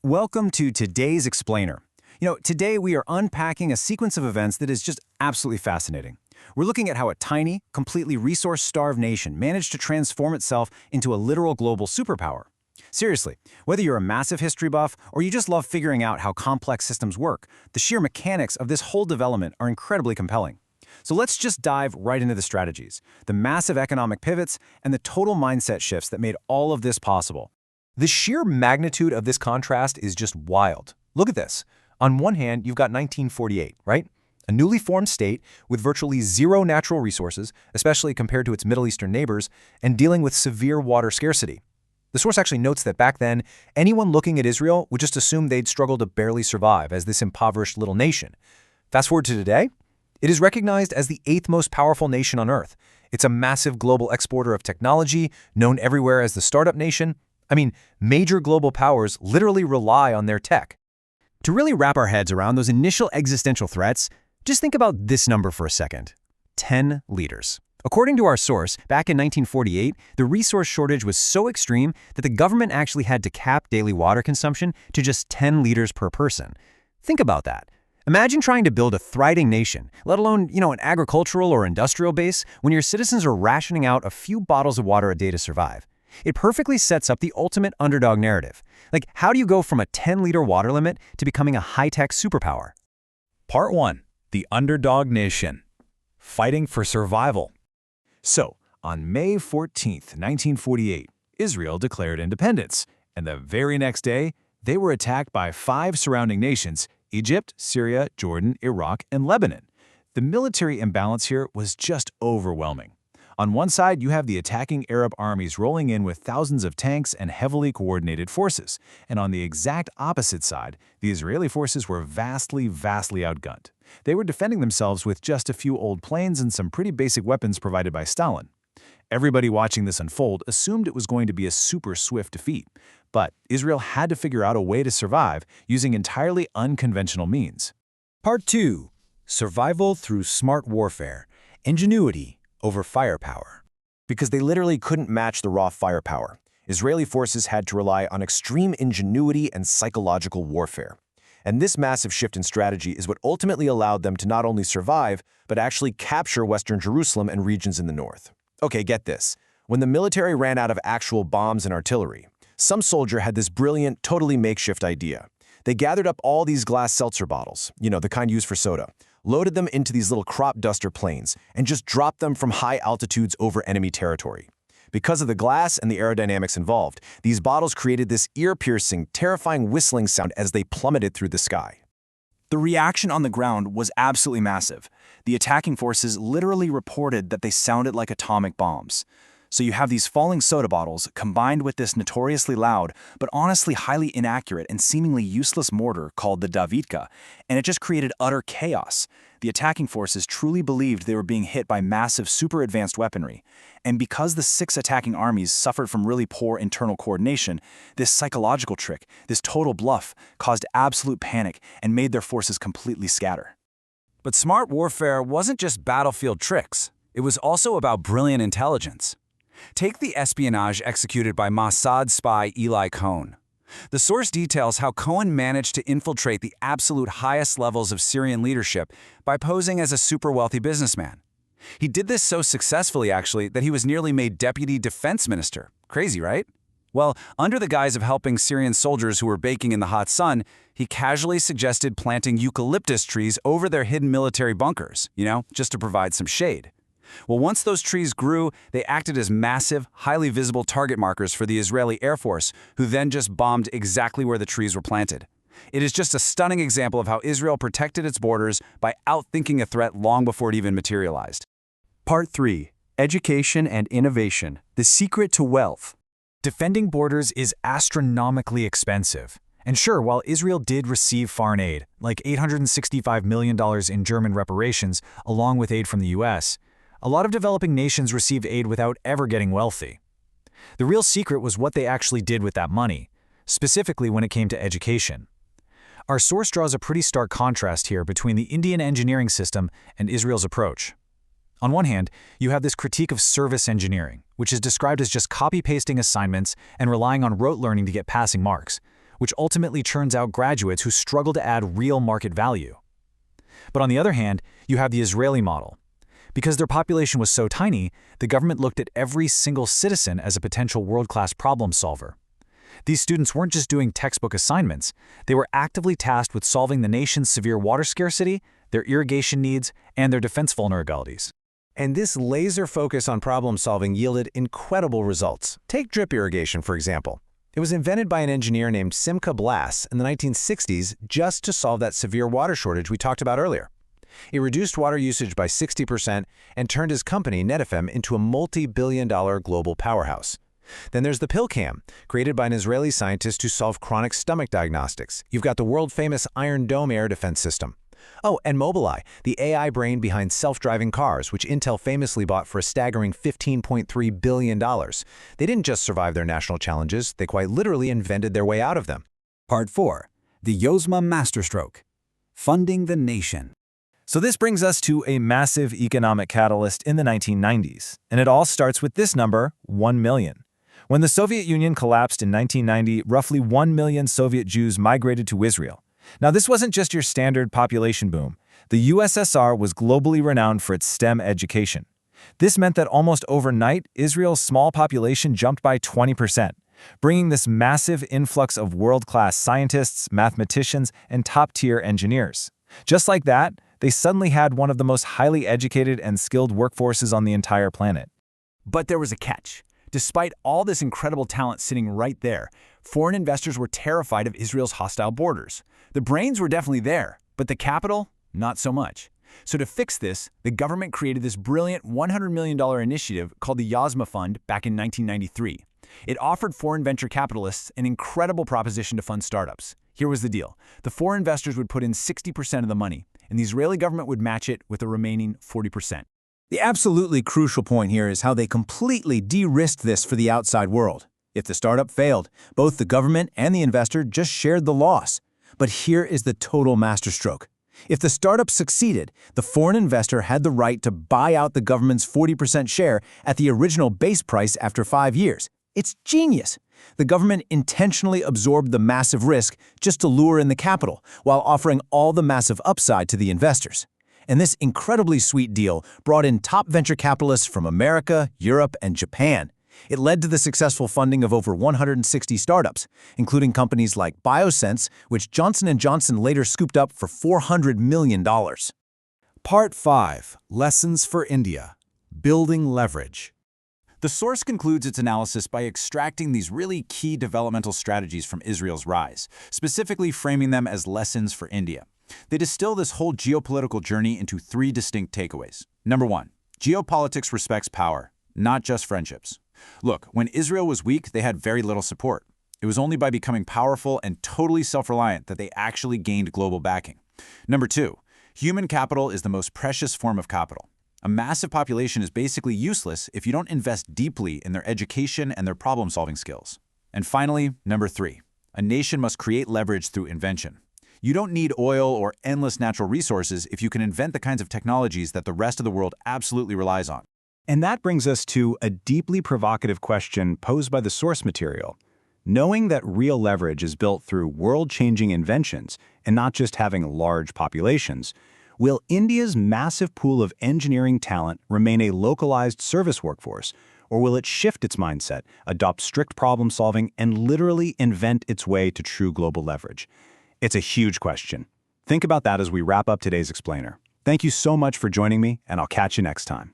Welcome to today's Explainer. Today we are unpacking a sequence of events that is just absolutely fascinating. We're looking at how a tiny, completely resource-starved nation managed to transform itself into a literal global superpower. Seriously, whether you're a massive history buff or you just love figuring out how complex systems work, the sheer mechanics of this whole development are incredibly compelling. So let's just dive right into the strategies, the massive economic pivots, and the total mindset shifts that made all of this possible. The sheer magnitude of this contrast is just wild. Look at this. On one hand, you've got 1948, right? A newly formed state with virtually zero natural resources, especially compared to its Middle Eastern neighbors, and dealing with severe water scarcity. The source actually notes that back then, anyone looking at Israel would just assume they'd struggle to barely survive as this impoverished little nation. Fast forward to today, it is recognized as the 8th most powerful nation on Earth. It's a massive global exporter of technology, known everywhere as the startup nation. Major global powers literally rely on their tech. To really wrap our heads around those initial existential threats, just think about this number for a second. 10 liters. According to our source, back in 1948, the resource shortage was so extreme that the government actually had to cap daily water consumption to just 10 liters per person. Think about that. Imagine trying to build a thriving nation, let alone, an agricultural or industrial base, when your citizens are rationing out a few bottles of water a day to survive. It perfectly sets up the ultimate underdog narrative. Like, how do you go from a 10-liter water limit to becoming a high-tech superpower? Part 1. The Underdog Nation. Fighting for Survival. So, on May 14th, 1948, Israel declared independence, and the very next day, they were attacked by 5 surrounding nations: Egypt, Syria, Jordan, Iraq, and Lebanon. The military imbalance here was just overwhelming. On one side, you have the attacking Arab armies rolling in with thousands of tanks and heavily coordinated forces. And on the exact opposite side, the Israeli forces were vastly outgunned. They were defending themselves with just a few old planes and some pretty basic weapons provided by Stalin. Everybody watching this unfold assumed it was going to be a super swift defeat. But Israel had to figure out a way to survive using entirely unconventional means. Part 2. Survival through smart warfare. Ingenuity over firepower. Because they literally couldn't match the raw firepower, Israeli forces had to rely on extreme ingenuity and psychological warfare. And this massive shift in strategy is what ultimately allowed them to not only survive, but actually capture Western Jerusalem and regions in the north. Okay, get this. When the military ran out of actual bombs and artillery, some soldier had this brilliant, totally makeshift idea. They gathered up all these glass seltzer bottles, the kind used for soda, loaded them into these little crop duster planes, and just dropped them from high altitudes over enemy territory. Because of the glass and the aerodynamics involved, these bottles created this ear-piercing, terrifying whistling sound as they plummeted through the sky. The reaction on the ground was absolutely massive. The attacking forces literally reported that they sounded like atomic bombs. So you have these falling soda bottles combined with this notoriously loud, but honestly highly inaccurate and seemingly useless mortar called the Davidka, and it just created utter chaos. The attacking forces truly believed they were being hit by massive, super advanced weaponry. And because the 6 attacking armies suffered from really poor internal coordination, this psychological trick, this total bluff, caused absolute panic and made their forces completely scatter. But smart warfare wasn't just battlefield tricks. It was also about brilliant intelligence. Take the espionage executed by Mossad spy Eli Cohen. The source details how Cohen managed to infiltrate the absolute highest levels of Syrian leadership by posing as a super wealthy businessman. He did this so successfully, actually, that he was nearly made deputy defense minister. Crazy, right? Well, under the guise of helping Syrian soldiers who were baking in the hot sun, he casually suggested planting eucalyptus trees over their hidden military bunkers, just to provide some shade. Well, once those trees grew, they acted as massive, highly visible target markers for the Israeli Air Force, who then just bombed exactly where the trees were planted. It is just a stunning example of how Israel protected its borders by outthinking a threat long before it even materialized. Part 3. Education and innovation. The secret to wealth. Defending borders is astronomically expensive. And sure, while Israel did receive foreign aid, like $865 million in German reparations, along with aid from the US, a lot of developing nations received aid without ever getting wealthy. The real secret was what they actually did with that money, specifically when it came to education. Our source draws a pretty stark contrast here between the Indian engineering system and Israel's approach. On one hand, you have this critique of service engineering, which is described as just copy-pasting assignments and relying on rote learning to get passing marks, which ultimately churns out graduates who struggle to add real market value. But on the other hand, you have the Israeli model. Because their population was so tiny, the government looked at every single citizen as a potential world-class problem solver. These students weren't just doing textbook assignments, they were actively tasked with solving the nation's severe water scarcity, their irrigation needs, and their defense vulnerabilities. And this laser focus on problem solving yielded incredible results. Take drip irrigation, for example. It was invented by an engineer named Simcha Blas in the 1960s just to solve that severe water shortage we talked about earlier. It reduced water usage by 60% and turned his company, Netafim, into a multi-billion-dollar global powerhouse. Then there's the pill cam, created by an Israeli scientist to solve chronic stomach diagnostics. You've got the world-famous Iron Dome air defense system. Oh, and Mobileye, the AI brain behind self-driving cars, which Intel famously bought for a staggering $15.3 billion. They didn't just survive their national challenges, they quite literally invented their way out of them. Part 4. The Yozma Masterstroke. Funding the nation. So this brings us to a massive economic catalyst in the 1990s, and it all starts with this number, 1 million. When the Soviet Union collapsed in 1990, roughly 1 million Soviet Jews migrated to Israel. Now, this wasn't just your standard population boom. The USSR was globally renowned for its STEM education. This meant that almost overnight, Israel's small population jumped by 20%, bringing this massive influx of world-class scientists, mathematicians, and top-tier engineers. Just like that, they suddenly had one of the most highly educated and skilled workforces on the entire planet. But there was a catch. Despite all this incredible talent sitting right there, foreign investors were terrified of Israel's hostile borders. The brains were definitely there, but the capital, not so much. So to fix this, the government created this brilliant $100 million initiative called the Yozma Fund back in 1993. It offered foreign venture capitalists an incredible proposition to fund startups. Here was the deal. The foreign investors would put in 60% of the money, and the Israeli government would match it with the remaining 40%. The absolutely crucial point here is how they completely de-risked this for the outside world. If the startup failed, both the government and the investor just shared the loss. But here is the total masterstroke. If the startup succeeded, the foreign investor had the right to buy out the government's 40% share at the original base price after 5 years. It's genius. The government intentionally absorbed the massive risk just to lure in the capital, while offering all the massive upside to the investors. And this incredibly sweet deal brought in top venture capitalists from America, Europe, and Japan. It led to the successful funding of over 160 startups, including companies like Biosense, which Johnson & Johnson later scooped up for $400 million. Part 5. Lessons for India. Building leverage. The source concludes its analysis by extracting these really key developmental strategies from Israel's rise, specifically framing them as lessons for India. They distill this whole geopolitical journey into 3 distinct takeaways. Number 1, geopolitics respects power, not just friendships. Look, when Israel was weak, they had very little support. It was only by becoming powerful and totally self-reliant that they actually gained global backing. Number 2, human capital is the most precious form of capital. A massive population is basically useless if you don't invest deeply in their education and their problem-solving skills. And finally, number 3, a nation must create leverage through invention. You don't need oil or endless natural resources if you can invent the kinds of technologies that the rest of the world absolutely relies on. And that brings us to a deeply provocative question posed by the source material. Knowing that real leverage is built through world-changing inventions and not just having large populations, will India's massive pool of engineering talent remain a localized service workforce, or will it shift its mindset, adopt strict problem-solving, and literally invent its way to true global leverage? It's a huge question. Think about that as we wrap up today's explainer. Thank you so much for joining me, and I'll catch you next time.